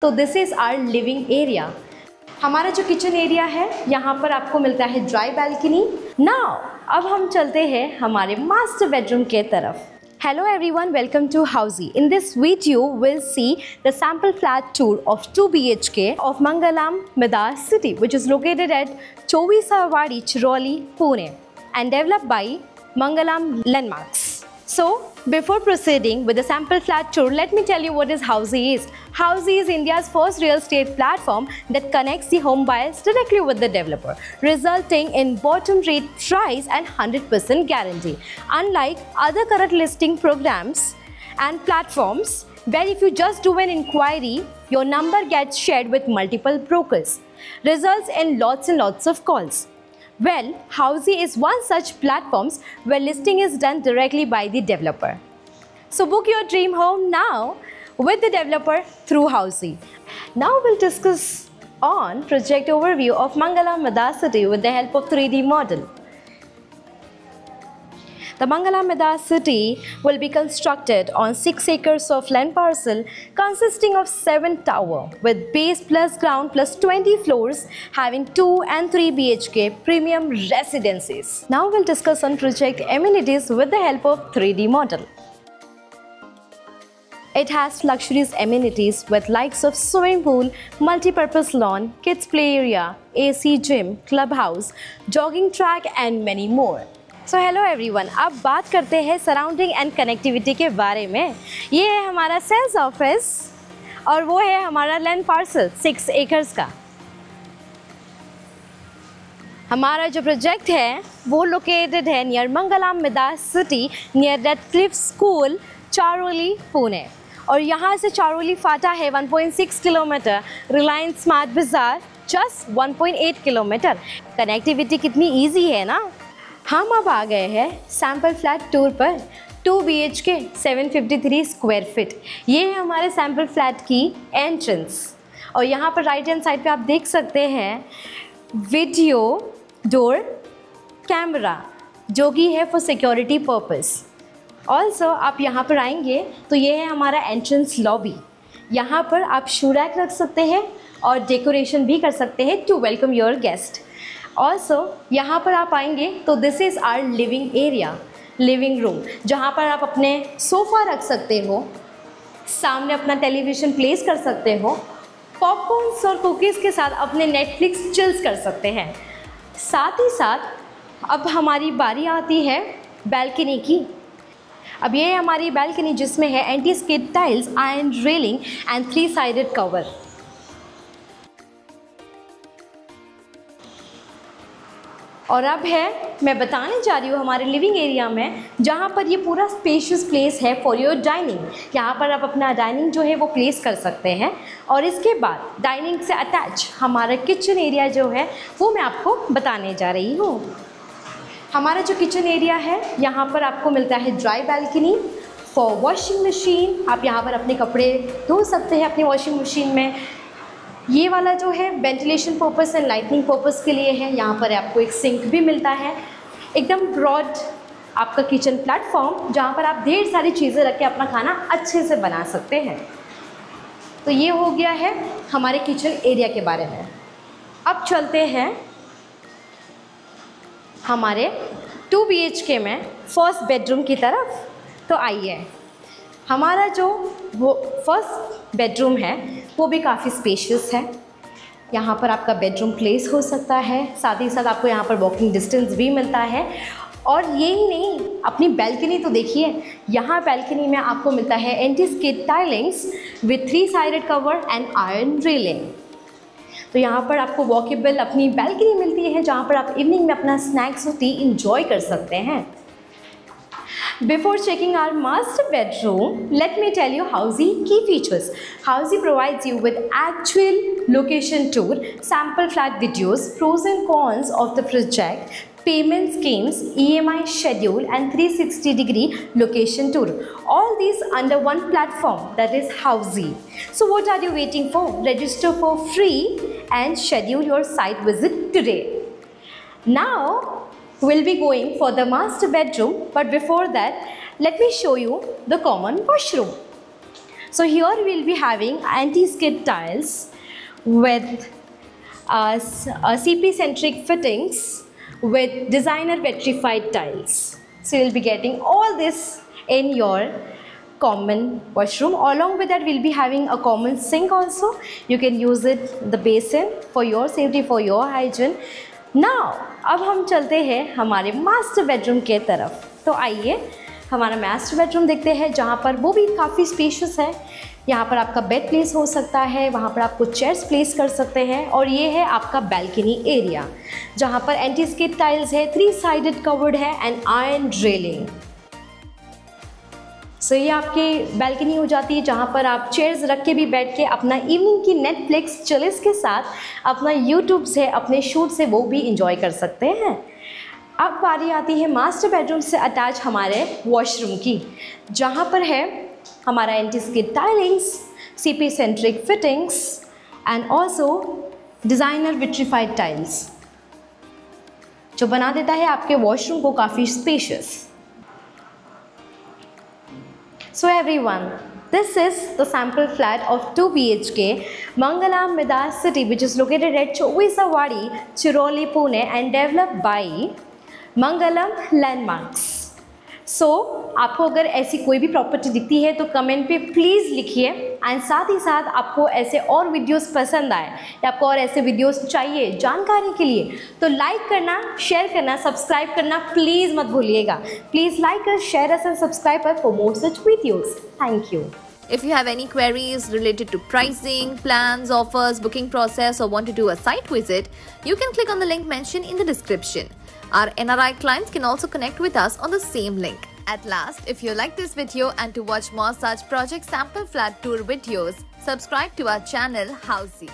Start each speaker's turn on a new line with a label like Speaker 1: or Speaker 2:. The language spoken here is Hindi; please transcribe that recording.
Speaker 1: तो this is our living area. हमारा जो किचन एरिया है यहाँ पर आपको मिलता है ड्राई बैल्कनी। नाउ अब हम चलते हैं हमारे मास्टर बेडरूम के तरफ। Hello everyone, welcome to Housey. In this video, we'll see the sample flat tour of 2 BHK of Mangalam Madar City, which is located at Chovisawadi, Chiroli, Pune, and developed by Mangalam Landmarks. So, before proceeding with the sample flat tour, let me tell you what is Housey is. Housey is India's first real estate platform that connects the home buyers directly with the developer, resulting in bottom rate price and 100% guarantee. Unlike other current listing programs and platforms, where if you just do an inquiry, your number gets shared with multiple brokers, results in lots and lots of calls. Well, Housey is one such platform where listing is done directly by the developer. So book your dream home now with the developer through Housey. Now we'll discuss on project overview of Mangalam Madar City with the help of 3D model. The Mangalam Madar City will be constructed on 6 acres of land parcel consisting of 7 towers with base plus ground plus 20 floors having 2 and 3 BHK premium residences. Now we'll discuss on project amenities with the help of 3D model. It has luxurious amenities with likes of swimming pool, multi-purpose lawn, kids play area, AC gym, clubhouse, jogging track and many more. So hello everyone, अब बात करते हैं सराउंडिंग एंड कनेक्टिविटी के बारे में। ये है हमारा सेल्स ऑफिस और वो है हमारा लैंड पार्सल 6 एकर्स का। हमारा जो प्रोजेक्ट है वो लोकेटेड है नियर मंगलम मदार city, near Radcliffe school, Charholi, Pune. और यहाँ से चारोली फाटा है 1.6 kilometre, Reliance smart bazaar just 1.8 kilometre. Connectivity कितनी ईजी है ना। हम अब आ गए हैं सैम्पल फ्लैट टूर पर। 2 BHK 753 स्क्वायर फीट, ये है हमारे सैम्पल फ्लैट की एंट्रेंस। और यहाँ पर राइट हैंड साइड पे आप देख सकते हैं वीडियो डोर कैमरा, जो कि है फॉर सिक्योरिटी पर्पस। ऑल्सो आप यहाँ पर आएंगे तो ये है हमारा एंट्रेंस लॉबी। यहाँ पर आप शू रैक रख सकते हैं और डेकोरेशन भी कर सकते हैं to welcome your guest. Also यहाँ पर आप आएंगे तो this is our living area, living room, जहाँ पर आप अपने सोफ़ा रख सकते हो, सामने अपना टेलीविज़न प्लेस कर सकते हो, पॉपकॉर्न्स और कुकीज़ के साथ अपने नेटफ्लिक्स चिल्स कर सकते हैं। साथ ही साथ अब हमारी बारी आती है बैल्कनी की। अब ये है हमारी बैल्कनी जिसमें है anti skid tiles, iron railing and 3 sided cover. और अब है मैं बताने जा रही हूँ हमारे लिविंग एरिया में, जहाँ पर ये पूरा स्पेशियस प्लेस है फॉर योर डाइनिंग। यहाँ पर आप अपना डाइनिंग जो है वो प्लेस कर सकते हैं। और इसके बाद डाइनिंग से अटैच हमारा किचन एरिया जो है वो मैं आपको बताने जा रही हूँ। हमारा जो किचन एरिया है यहाँ पर आपको मिलता है dry balcony for washing machine. आप यहाँ पर अपने कपड़े धो सकते हैं अपनी वॉशिंग मशीन में। ये वाला जो है ventilation purpose and lightning purpose के लिए है। यहाँ पर आपको एक सिंक भी मिलता है। एकदम ब्रॉड आपका किचन प्लेटफॉर्म, जहाँ पर आप ढेर सारी चीज़ें रख के अपना खाना अच्छे से बना सकते हैं। तो ये हो गया है हमारे किचन एरिया के बारे में। अब चलते हैं हमारे 2 BHK में फर्स्ट बेडरूम की तरफ। तो आइए, हमारा जो वो फर्स्ट बेडरूम है वो भी काफ़ी स्पेशियस है। यहाँ पर आपका बेडरूम प्लेस हो सकता है, साथ ही साथ आपको यहाँ पर वॉकिंग डिस्टेंस भी मिलता है। और ये ही नहीं, अपनी बैल्कनी तो देखिए, यहाँ बैल्कनी में आपको मिलता है anti skid tilings with 3 sided cover and iron railing. तो यहाँ पर आपको वॉकेबल अपनी बैल्कनी मिलती है, जहाँ पर आप इवनिंग में अपना स्नैक्स और टी इंजॉय कर सकते हैं। Before checking our master bedroom, let me tell you Housey key features. Housey provides you with actual location tour, sample flat videos, pros and cons of the project, payment schemes, EMI schedule and 360-degree location tour. All these under one platform, that is Housey. So what are you waiting for? Register for free and schedule your site visit today. Now, we'll be going for the master bedroom, but before that, let me show you the common washroom. So here we will be having anti-skid tiles with CP-centric fittings with designer vitrified tiles. So you'll be getting all this in your common washroom. Along with that, we'll be having a common sink also. You can use it, the basin, for your safety, for your hygiene. Now, अब हम चलते हैं हमारे मास्टर बेडरूम के तरफ. तो आइए हमारा मास्टर बेडरूम देखते हैं, जहाँ पर वो भी काफ़ी स्पेशियस है. यहाँ पर आपका बेड प्लेस हो सकता है, वहाँ पर आपको चेयर्स प्लेस कर सकते हैं. और ये है आपका बैल्कनी एरिया, जहाँ पर एंटी स्किड टाइल्स है, 3 साइडेड कवर्ड है एंड आयरन रेलिंग. सो ये आपकी बैल्कनी हो जाती है, जहाँ पर आप चेयर्स रख के भी बैठ के अपना इवनिंग की नेटफ्लिक्स चिल्स के साथ अपना यूट्यूब से, अपने शूट से वो भी इंजॉय कर सकते हैं. अब बारी आती है मास्टर बेडरूम से अटैच हमारे वॉशरूम की, जहाँ पर है हमारा anti skid tilings, CP centric fittings and also designer vitrified tiles, जो बना देता है आपके वॉशरूम को काफ़ी spacious. So everyone, this is the sample flat of 2 BHK Mangalam Midas City, which is located at Chowisawadi, Chiroli, Pune, and developed by Mangalam Landmarks. So आपको अगर ऐसी कोई भी प्रॉपर्टी दिखती है तो कमेंट पे प्लीज़ लिखिए. एंड साथ ही साथ आपको ऐसे और वीडियोस पसंद आए या आपको और ऐसे वीडियोस चाहिए जानकारी के लिए, तो लाइक करना, शेयर करना, सब्सक्राइब करना प्लीज़ मत भूलिएगा. Please like us, share us and subscribe us for more such videos. Thank you.
Speaker 2: If you have any queries related to pricing, plans, offers, booking process, or want to do a site visit, you can click on the link mentioned in the description. Our NRI clients can also connect with us on the same link. At last, if you like this video and to watch more such project sample flat tour videos, subscribe to our channel Housey.